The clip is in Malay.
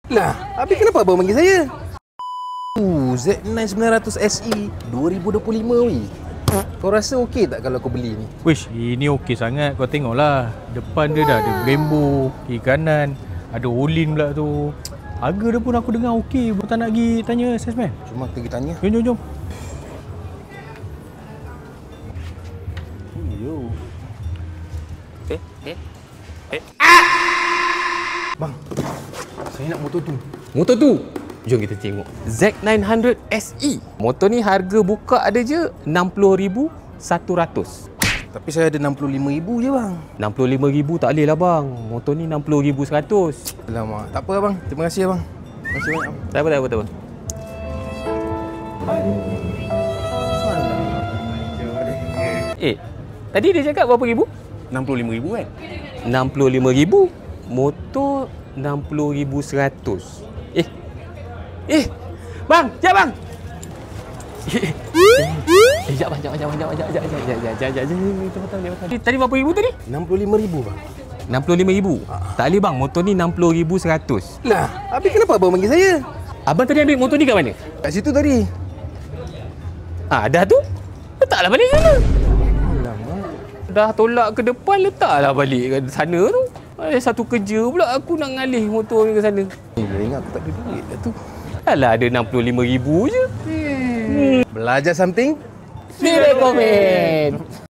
Lah, habis kenapa abang panggil saya? Z9 900 SE 2025 weh. Kau rasa okey tak kalau kau beli ni? Wish, ini okey sangat. Kau tengoklah. Depan dia dah ada Brembo, kiri kanan, ada Olin pula tu. Harga dia pun aku dengar okey. Kau tak nak pergi tanya salesman? Cuma kita pergi tanya. Jom. Bang, saya nak motor tu. Motor tu, jom kita tengok. Z900 SE. Motor ni harga buka ada je 60,100. Tapi saya ada 65,000 je bang. 65,000 tak boleh lah bang. Motor ni 60,100. Alamak, tak apa abang. Terima kasih abang. Terima kasih banyak. Tak apa. Tadi dia cakap berapa ribu? 65,000 kan? 65,000. Motor 60,100. Bang, jap bang. Jap bang. Tadi berapa ribu tadi? 65,000 bang. 65,000. Tak boleh bang, motor ni 60,100. Lah, habis kenapa abang panggil saya? Abang tadi ambil motor ni kat mana? Kat situ tadi. Dah tu. Letaklah balik sana. Alamak. Dah tolak ke depan, letaklah balik kat sana tu. Satu kerja pula aku nak ngalih motor ni ke sana. Dia ingat aku tak ada duit dah tu. Alah, ada 65,000 je. Belajar something? Sila komen.